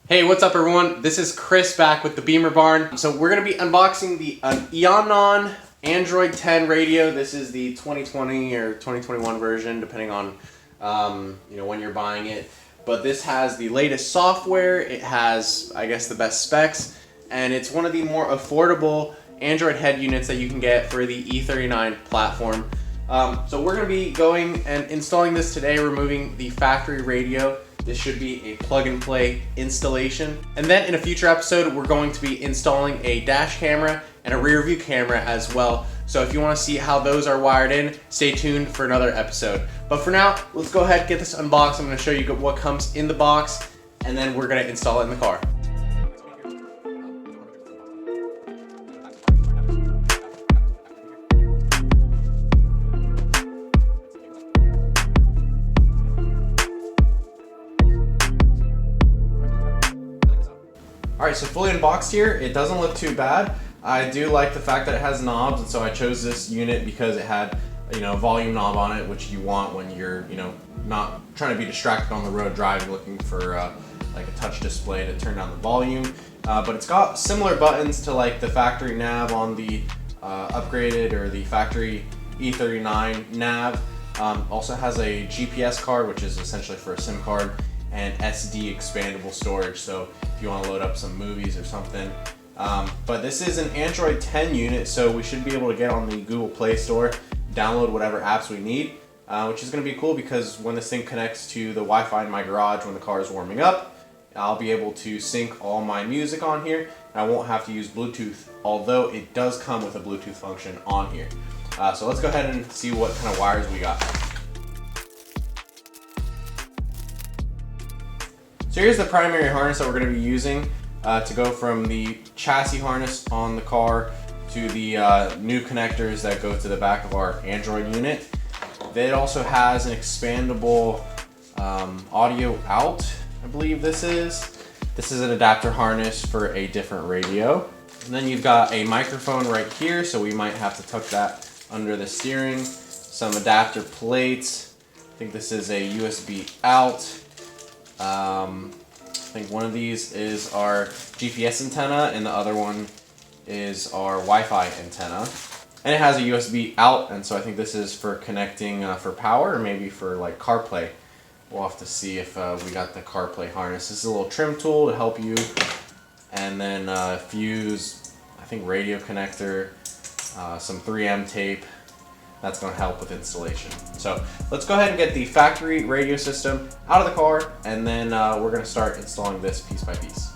Hey, what's up everyone? This is Chris back with the Bimmer Barn. So we're going to be unboxing the Eonon Android 10 radio. This is the 2020 or 2021 version, depending on when you're buying it. But this has the latest software. It has, I guess, the best specs, and it's one of the more affordable Android head units that you can get for the E39 platform. So we're going to be going and installing this today, removing the factory radio. This should be a plug-and-play installation. And then in a future episode, we're going to be installing a dash camera and a rear view camera as well. So if you want to see how those are wired in, stay tuned for another episode. But for now, let's go ahead and get this unboxed. I'm going to show you what comes in the box, and then we're going to install it in the car. Alright, so fully unboxed here. It doesn't look too bad. I do like the fact that it has knobs, and so I chose this unit because it had a volume knob on it, which you want when you're not trying to be distracted on the road driving, looking for like a touch display to turn down the volume. But it's got similar buttons to like the factory nav on the upgraded or the factory E39 nav. Also has a GPS card, which is essentially for a SIM card, and SD expandable storage, so if you want to load up some movies or something. But this is an Android 10 unit, so we should be able to get on the Google Play Store, download whatever apps we need, which is going to be cool because when this thing connects to the Wi-Fi in my garage when the car is warming up, I'll be able to sync all my music on here, and I won't have to use Bluetooth, although it does come with a Bluetooth function on here. So let's go ahead and see what kind of wires we got. So here's the primary harness that we're going to be using to go from the chassis harness on the car to the new connectors that go to the back of our Android unit. It also has an expandable audio out, I believe this is. This is an adapter harness for a different radio. And then you've got a microphone right here, so we might have to tuck that under the steering. Some adapter plates. I think this is a USB out. I think one of these is our GPS antenna and the other one is our Wi-Fi antenna. And it has a USB out, and so I think this is for connecting for power, or maybe for like CarPlay. We'll have to see if we got the CarPlay harness. This is a little trim tool to help you. And then fuse, I think radio connector, some 3M tape. That's going to help with installation. So let's go ahead and get the factory radio system out of the car, and then we're going to start installing this piece by piece.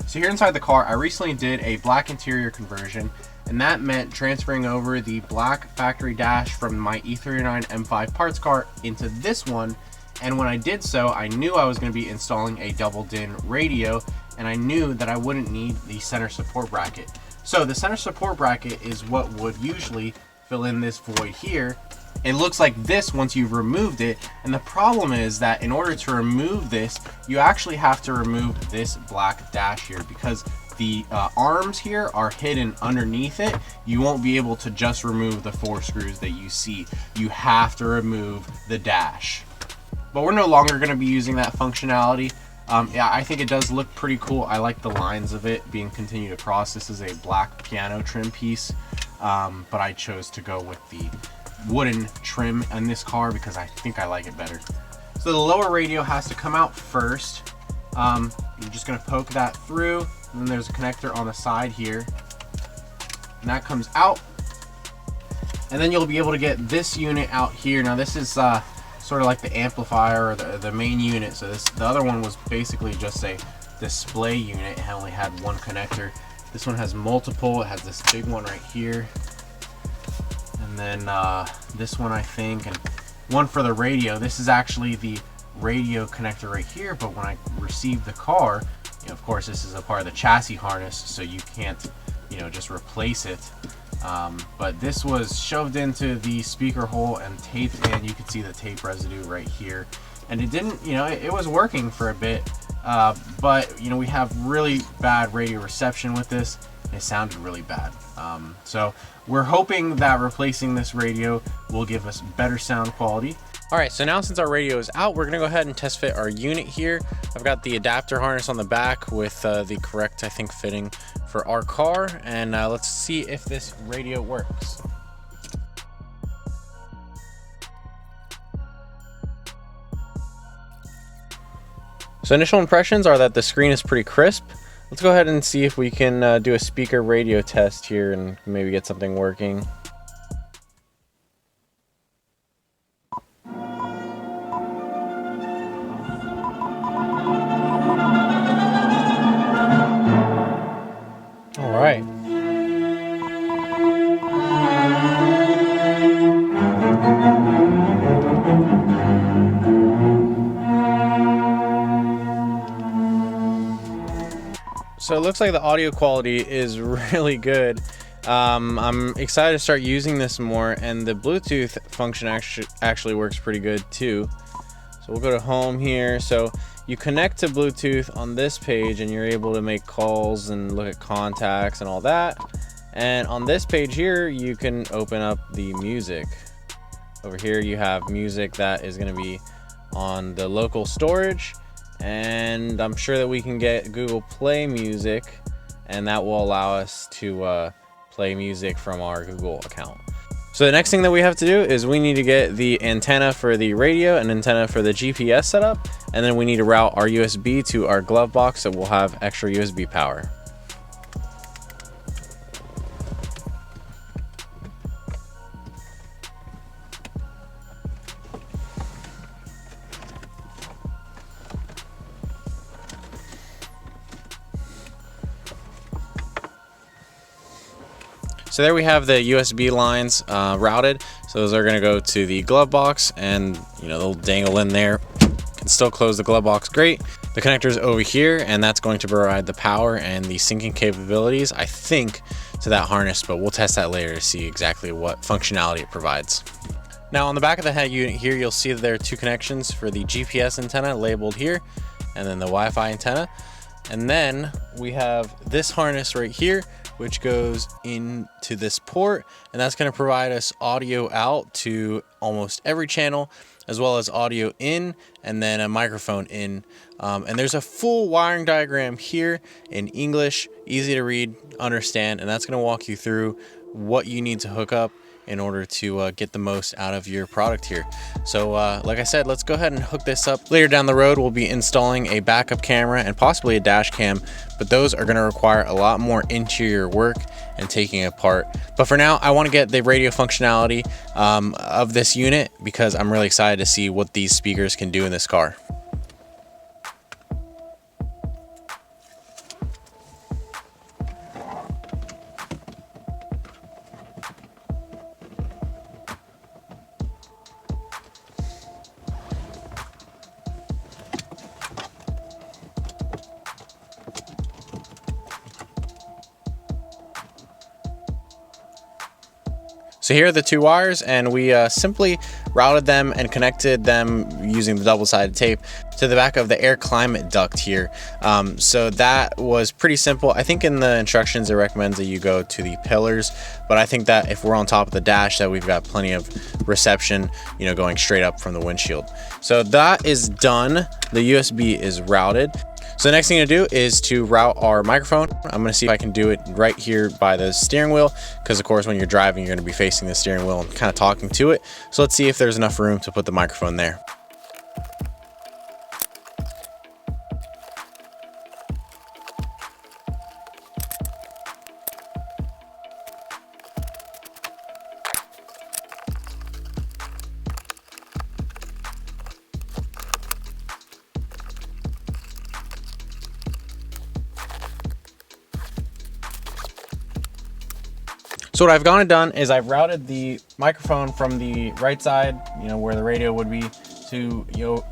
So here inside the car, I recently did a black interior conversion, and that meant transferring over the black factory dash from my E39 M5 parts car into this one. And when I did so, I knew I was going to be installing a double DIN radio, and I knew that I wouldn't need the center support bracket. So the center support bracket is what would usually fill in this void here. It looks like this once you've removed it, and the problem is that in order to remove this, you actually have to remove this black dash here because the arms here are hidden underneath it. You won't be able to just remove the 4 screws that you see. You have to remove the dash. But we're no longer going to be using that functionality. Yeah, I think it does look pretty cool. I like the lines of it being continued across. This is a black piano trim piece, but I chose to go with the wooden trim in this car because I think I like it better. So the lower radio has to come out first. You're just going to poke that through, and then there's a connector on the side here, and that comes out. And then you'll be able to get this unit out here. Now this is sort of like the amplifier or the main unit. So the other one was basically just a display unit. It only had one connector. This one has multiple. It has this big one right here, and then this one I think, and one for the radio. This is actually the radio connector right here, but when I received the car, of course this is a part of the chassis harness, so you can't just replace it. But this was shoved into the speaker hole and taped in. You can see the tape residue right here, and it didn't, it was working for a bit, but we have really bad radio reception with this. It sounded really bad. So we're hoping that replacing this radio will give us better sound quality. All right, so now since our radio is out, we're gonna go ahead and test fit our unit here. I've got the adapter harness on the back with the correct, I think, fitting for our car. And let's see if this radio works. So initial impressions are that the screen is pretty crisp. Let's go ahead and see if we can do a speaker radio test here and maybe get something working. All right. So it looks like the audio quality is really good. I'm excited to start using this more, and the Bluetooth function actually works pretty good too. So we'll go to home here. So you connect to Bluetooth on this page and you're able to make calls and look at contacts and all that. And on this page here, you can open up the music. Over here you have music that is going to be on the local storage, and I'm sure that we can get Google Play Music, and that will allow us to play music from our Google account. So the next thing that we have to do is we need to get the antenna for the radio and antenna for the GPS set up, and then we need to route our USB to our glove box so we'll have extra USB power. So there we have the USB lines routed. So those are going to go to the glove box, and they'll dangle in there. Can still close the glove box great. The connector is over here, and that's going to provide the power and the syncing capabilities, I think, to that harness, but we'll test that later to see exactly what functionality it provides. Now on the back of the head unit here, you'll see that there are two connections for the GPS antenna labeled here, and then the Wi-Fi antenna. And then we have this harness right here, which goes into this port, and that's going to provide us audio out to almost every channel, as well as audio in, and then a microphone in. And there's a full wiring diagram here in English, easy to read, understand, and that's going to walk you through what you need to hook up in order to get the most out of your product here. So like I said, let's go ahead and hook this up. Later down the road, we'll be installing a backup camera and possibly a dash cam, but those are going to require a lot more interior work and taking it apart. But for now, I want to get the radio functionality of this unit because I'm really excited to see what these speakers can do in this car. So here are the two wires, and we simply routed them and connected them using the double-sided tape to the back of the air climate duct here. So that was pretty simple. I think in the instructions it recommends that you go to the pillars, but I think that if we're on top of the dash, that we've got plenty of reception, going straight up from the windshield. So that is done. The USB is routed. So the next thing to do is to route our microphone. I'm going to see if I can do it right here by the steering wheel, because of course when you're driving, you're going to be facing the steering wheel and kind of talking to it. So let's see if there's enough room to put the microphone there. So what I've gone and done is I've routed the microphone from the right side, where the radio would be, to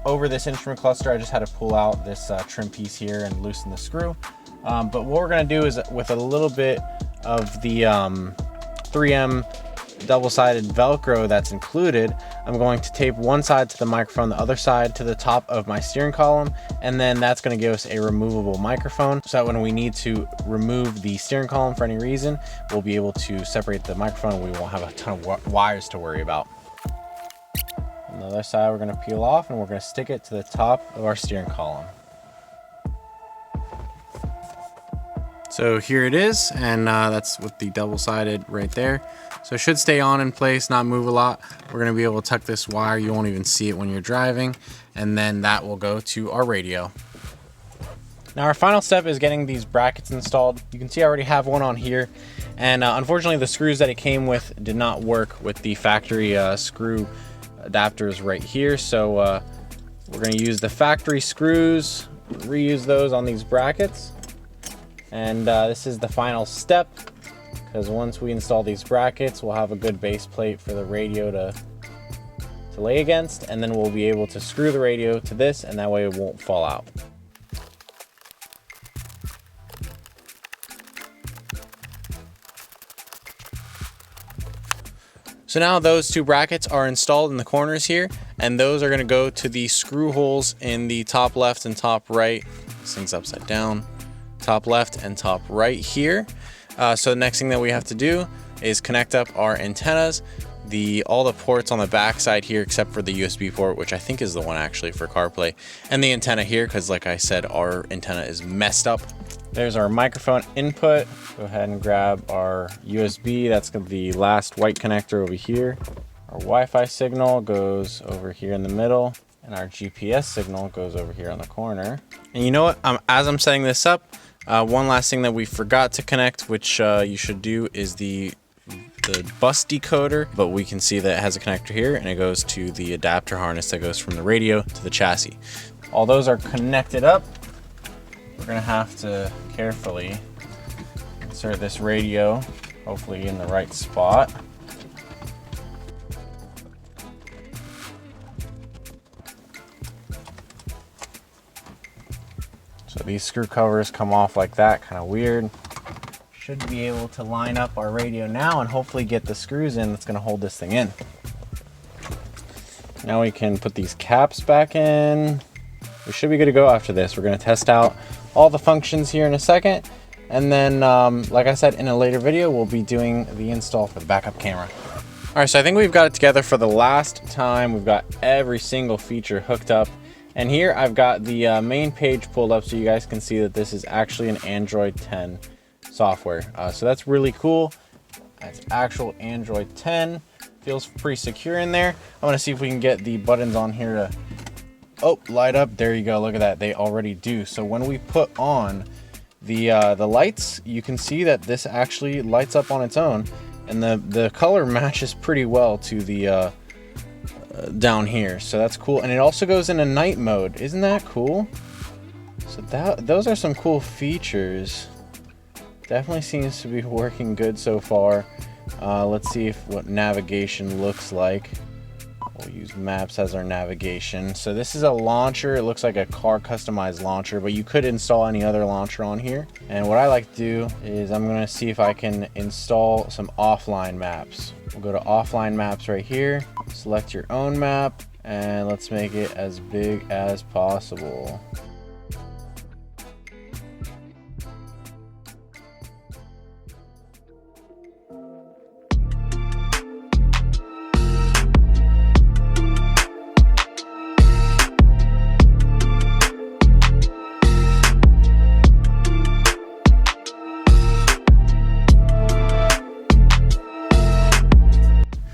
over this instrument cluster. I just had to pull out this trim piece here and loosen the screw. But what we're going to do is, with a little bit of the 3M double-sided Velcro that's included, I'm going to tape one side to the microphone, the other side to the top of my steering column, and then that's going to give us a removable microphone, so that when we need to remove the steering column for any reason, we'll be able to separate the microphone and we won't have a ton of wires to worry about. And the other side we're going to peel off, and we're going to stick it to the top of our steering column. So here it is, and that's with the double-sided right there. So it should stay on in place, not move a lot. We're gonna be able to tuck this wire. You won't even see it when you're driving, and then that will go to our radio. Now our final step is getting these brackets installed. You can see I already have one on here, and unfortunately the screws that it came with did not work with the factory screw adapters right here. So we're gonna use the factory screws, reuse those on these brackets. And this is the final step, because once we install these brackets, we'll have a good base plate for the radio to lay against, and then we'll be able to screw the radio to this, and that way it won't fall out. So now those two brackets are installed in the corners here, and those are going to go to the screw holes in the top left and top right. This thing's upside down. Top left and top right here. So the next thing that we have to do is connect up our antennas, all the ports on the back side here except for the USB port, which I think is the one actually for CarPlay, and the antenna here, because like I said, our antenna is messed up. There's our microphone input. Go ahead and grab our USB. That's the last white connector over here. Our Wi-Fi signal goes over here in the middle, and our GPS signal goes over here on the corner. And you know what? As I'm setting this up, one last thing that we forgot to connect, which you should do, is the bus decoder, but we can see that it has a connector here, and it goes to the adapter harness that goes from the radio to the chassis. All those are connected up. We're gonna have to carefully insert this radio, hopefully in the right spot. So these screw covers come off like that, kind of weird. Should be able to line up our radio now and hopefully get the screws in that's gonna hold this thing in. Now we can put these caps back in. We should be good to go after this. We're gonna test out all the functions here in a second. And then, like I said, in a later video, we'll be doing the install for the backup camera. All right, so I think we've got it together for the last time. We've got every single feature hooked up. And here I've got the main page pulled up so you guys can see that this is actually an Android 10 software. So that's really cool. That's actual Android 10. Feels pretty secure in there. I'm gonna see if we can get the buttons on here to, light up. There you go, look at that, they already do. So when we put on the lights, you can see that this actually lights up on its own. And the color matches pretty well to the down here, so that's cool. And it also goes into night mode. Isn't that cool? So those are some cool features. Definitely seems to be working good so far. Let's see what navigation looks like. We'll use maps as our navigation. So this is a launcher. It looks like a car customized launcher, but you could install any other launcher on here. And what I like to do is I'm gonna see if I can install some offline maps. We'll go to offline maps right here, select your own map, and let's make it as big as possible.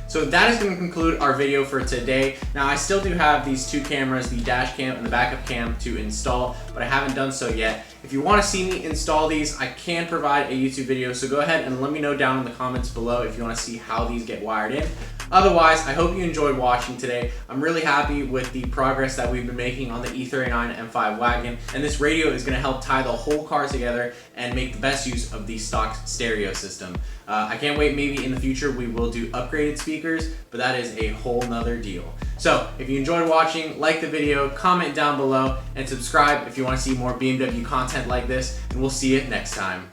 So that is going to conclude our video for today. Now I still do have these two cameras, the dash cam and the backup cam, to install, but I haven't done so yet. If you want to see me install these, I can provide a YouTube video, so go ahead and let me know down in the comments below if you want to see how these get wired in. Otherwise, I hope you enjoyed watching today. I'm really happy with the progress that we've been making on the E39 M5 wagon, and this radio is going to help tie the whole car together and make the best use of the stock stereo system. I can't wait, maybe in the future we will do upgraded speakers, but that is a whole nother deal. So if you enjoyed watching, like the video, comment down below, and subscribe if you want to see more BMW content like this, and we'll see you next time.